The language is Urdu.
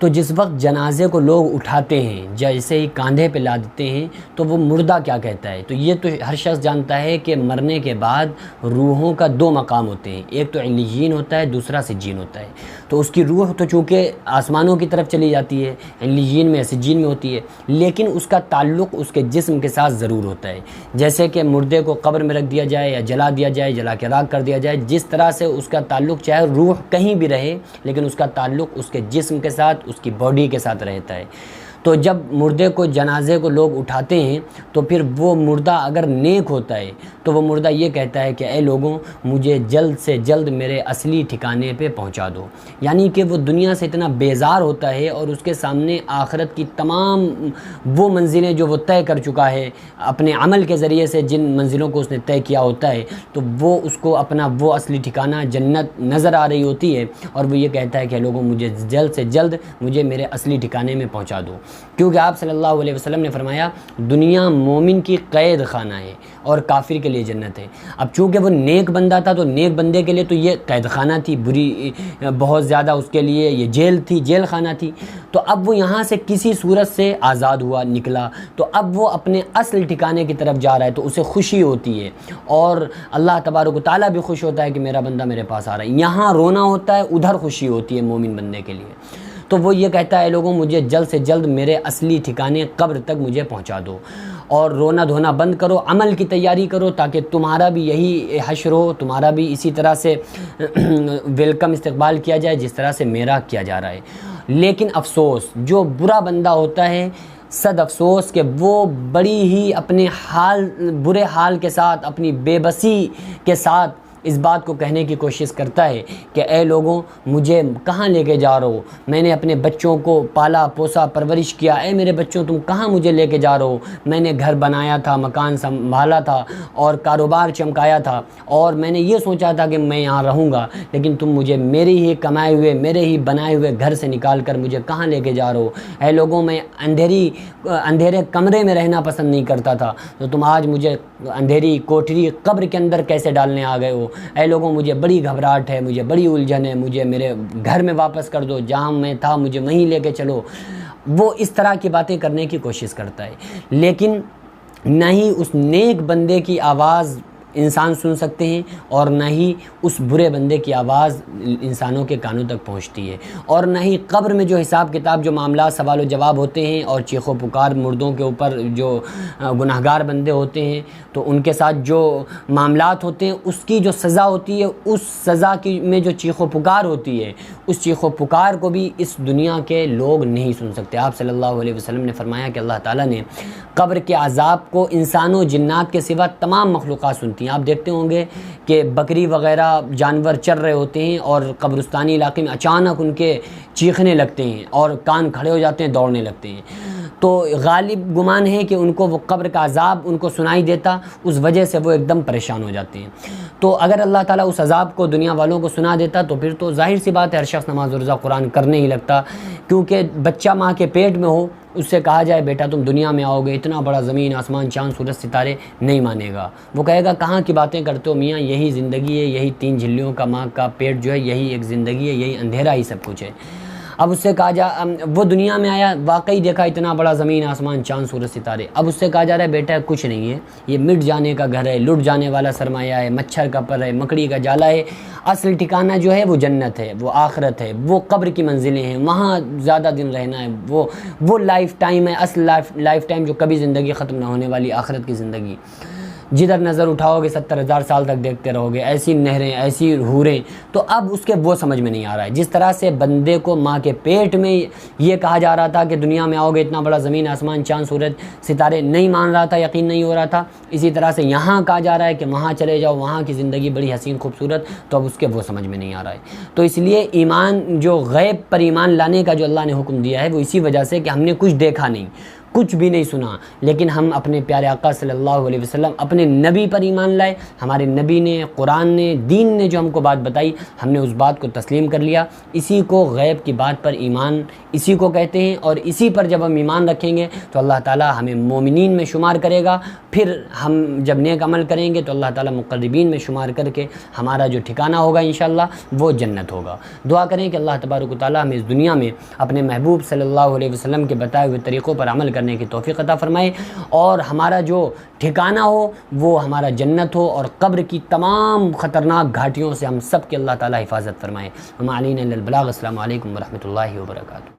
تو جس وقت جنازے کو لوگ اٹھاتے ہیں، جیسے ہی کاندھے پہ لا دیتے ہیں، تو وہ مردہ کیا کہتا ہے؟ تو یہ تو ہر شخص جانتا ہے کہ مرنے کے بعد روحوں کا دو مقام ہوتے ہیں، ایک تو علیین ہوتا ہے، دوسرا سجین ہوتا ہے۔ تو اس کی روح تو چونکہ آسمانوں کی طرف چلی جاتی ہے، علیین میں سجین میں ہوتی ہے، لیکن اس کا تعلق اس کے جسم کے ساتھ ضرور ہوتا ہے۔ جیسے کہ مردے کو قبر میں رکھ دیا جائے یا جلا دیا جائے، جلا کے راکھ کر دیا جائے، جس طرح سے اس کا تعلق چاہے روح کہیں بھی رہے لیکن اس کا تعلق اس کے جسم کے ساتھ، اس کی باڈی کے ساتھ رہتا ہے۔ تو جب مردے کو، جنازے کو لوگ اٹھاتے ہیں تو پھر وہ مردہ اگر نیک ہوتا ہے تو وہ مردہ یہ کہتا ہے کہ اے لوگوں، مجھے جلد سے جلد میرے اصلی ٹھکانے پہ پہنچا دو۔ یعنی کہ وہ دنیا سے اتنا بیزار ہوتا ہے اور اس کے سامنے آخرت کی تمام وہ منزلیں جو وہ طے کر چکا ہے اپنے عمل کے ذریعے سے، جن منزلوں کو اس نے طے کیا ہوتا ہے، تو وہ اس کو اپنا وہ اصلی ٹھکانہ جنت نظر آ رہی ہوتی ہے، اور وہ یہ کہتا ہے کہ لوگوں، مجھے جلد سے جلد مجھے میرے اصلی ٹھکانے میں پہنچا دو۔ کیونکہ آپ صلی اللہ علیہ وسلم نے فرمایا دنیا مومن کی قید خانہ ہے اور کافر کے لیے جنت ہے۔ اب چونکہ وہ نیک بندہ تھا تو نیک بندے کے لیے تو یہ قید خانہ تھی، بری بہت زیادہ اس کے لیے یہ جیل تھی، جیل خانہ تھی۔ تو اب وہ یہاں سے کسی صورت سے آزاد ہوا، نکلا، تو اب وہ اپنے اصل ٹھکانے کی طرف جا رہا ہے، تو اسے خوشی ہوتی ہے اور اللہ تبارک و تعالیٰ بھی خوش ہوتا ہے کہ میرا بندہ میرے پاس آ رہا ہے۔ یہاں رونا ہوتا ہے، ادھر خوشی ہوتی ہے مومن بندے کے لیے۔ تو وہ یہ کہتا ہے لوگوں، مجھے جلد سے جلد میرے اصلی ٹھکانے قبر تک مجھے پہنچا دو، اور رونا دھونا بند کرو، عمل کی تیاری کرو، تاکہ تمہارا بھی یہی حشر ہو، تمہارا بھی اسی طرح سے ویلکم، استقبال کیا جائے جس طرح سے میرا کیا جا رہا ہے۔ لیکن افسوس، جو برا بندہ ہوتا ہے، صد افسوس کہ وہ بڑی ہی اپنے برے حال کے ساتھ، اپنی بے بسی کے ساتھ اس بات کو کہنے کی کوشش کرتا ہے کہ اے لوگوں، مجھے کہاں لے کے جا رہے ہو؟ میں نے اپنے بچوں کو پالا پوسا پرورش کیا، اے میرے بچوں تم کہاں مجھے لے کے جا رہے ہو؟ میں نے گھر بنایا تھا، مکان سنبھالا تھا اور کاروبار چمکایا تھا، اور میں نے یہ سوچا تھا کہ میں یہاں رہوں گا، لیکن تم مجھے میرے ہی کمائے ہوئے، میرے ہی بنائے ہوئے گھر سے نکال کر مجھے کہاں لے کے جا رہے ہو؟ اے لوگوں، میں اندھیرے کمرے میں رہنا پسند نہیں کرتا تھا، تو تم آج مجھے اندھیری کوٹری قبر کے اندر کیسے ڈالنے آ گئے ہو؟ اے لوگوں، مجھے بڑی گھبراہٹ ہے، مجھے بڑی الجھن ہے، مجھے میرے گھر میں واپس کر دو، جہاں میں تھا مجھے وہیں لے کے چلو۔ وہ اس طرح کی باتیں کرنے کی کوشش کرتا ہے، لیکن نہ ہی اس نیک بندے کی آواز انسان سن سکتے ہیں اور نہ ہی اس برے بندے کی آواز انسانوں کے کانوں تک پہنچتی ہے، اور نہ ہی قبر میں جو حساب کتاب، جو معاملات سوال و جواب ہوتے ہیں اور چیخ و پکار مردوں کے اوپر جو گناہگار بندے ہوتے ہیں، تو ان کے ساتھ جو معاملات ہوتے ہیں، اس کی جو سزا ہوتی ہے، اس سزا کی میں جو چیخ و پکار ہوتی ہے، اس چیخ و پکار کو بھی اس دنیا کے لوگ نہیں سن سکتے۔ آپ صلی اللہ علیہ وسلم نے فرمایا کہ اللہ تعالیٰ نے قبر کے عذاب کو انسانوں جنات کے سوا تمام مخلوقات سنتی ہیں۔ آپ دیکھتے ہوں گے کہ بکری وغیرہ جانور چر رہے ہوتے ہیں اور قبرستانی علاقے میں اچانک ان کے چیخنے لگتے ہیں اور کان کھڑے ہو جاتے ہیں، دوڑنے لگتے ہیں، تو غالب گمان ہے کہ ان کو وہ قبر کا عذاب ان کو سنائی دیتا، اس وجہ سے وہ ایک دم پریشان ہو جاتے ہیں۔ تو اگر اللہ تعالیٰ اس عذاب کو دنیا والوں کو سنا دیتا تو پھر تو ظاہر سی بات ہے ہر شخص نماز و روزہ قرآن کرنے ہی لگتا، کیونکہ بچہ ماں کے پیٹ میں ہو، اس سے کہا جائے بیٹا تم دنیا میں آؤ گے، اتنا بڑا زمین آسمان چاند سورج ستارے، نہیں مانے گا، وہ کہے گا کہاں کی باتیں کرتے ہو میاں، یہی زندگی ہے، یہی 3 جھلیوں کا ماں کا پیٹ جو ہے، یہی ایک زندگی ہے، یہی اندھیرا ہی سب کچھ ہے۔ اب اس سے کہا وہ دنیا میں آیا، واقعی دیکھا اتنا بڑا زمین آسمان چاند سورج ستارے، اب اس سے کہا جا رہا ہے بیٹا کچھ نہیں ہے، یہ مٹ جانے کا گھر ہے، لٹ جانے والا سرمایہ ہے، مچھر کا پر ہے، مکڑی کا جالا ہے، اصل ٹھکانہ جو ہے وہ جنت ہے، وہ آخرت ہے، وہ قبر کی منزلیں ہیں، وہاں زیادہ دن رہنا ہے، وہ لائف ٹائم ہے، اصل لائف ٹائم جو کبھی زندگی ختم نہ ہونے والی آخرت کی زندگی، جدھر نظر اٹھاؤ گے 70,000 سال تک دیکھتے رہو گے، ایسی نہریں، ایسی حوریں۔ تو اب اس کے وہ سمجھ میں نہیں آ رہا ہے، جس طرح سے بندے کو ماں کے پیٹ میں یہ کہا جا رہا تھا کہ دنیا میں آؤ گے، اتنا بڑا زمین آسمان چاند سورج ستارے، نہیں مان رہا تھا، یقین نہیں ہو رہا تھا، اسی طرح سے یہاں کہا جا رہا ہے کہ وہاں چلے جاؤ، وہاں کی زندگی بڑی حسین خوبصورت، تو اب اس کے وہ سمجھ میں نہیں آ رہا ہے۔ تو اس لیے ایمان، جو غیب پر ایمان لانے کا جو اللہ نے حکم دیا ہے، وہ اسی وجہ سے کہ ہم نے کچھ دیکھا نہیں، کچھ بھی نہیں سنا، لیکن ہم اپنے پیارے آقا صلی اللہ علیہ وسلم اپنے نبی پر ایمان لائے، ہمارے نبی نے، قرآن نے، دین نے جو ہم کو بات بتائی، ہم نے اس بات کو تسلیم کر لیا۔ اسی کو غیب کی بات پر ایمان اسی کو کہتے ہیں، اور اسی پر جب ہم ایمان رکھیں گے تو اللہ تعالیٰ ہمیں مومنین میں شمار کرے گا۔ پھر ہم جب نیک عمل کریں گے تو اللہ تعالیٰ مقربین میں شمار کر کے ہمارا جو ٹھکانہ ہوگا انشاءاللہ وہ جنت ہوگا۔ دعا کریں کہ اللہ تبارک و تعالیٰ ہمیں اس دنیا میں اپنے محبوب صلی اللہ علیہ وسلم کے بتائے ہوئے طریقوں پر عمل کرنے کی توفیق عطا فرمائے، اور ہمارا جو ٹھکانہ ہو وہ ہمارا جنت ہو، اور قبر کی تمام خطرناک گھاٹیوں سے ہم سب کے اللہ تعالیٰ حفاظت فرمائے۔ وما علینا الا البلاغ۔ السلام علیکم ورحمۃ اللہ وبرکاتہ۔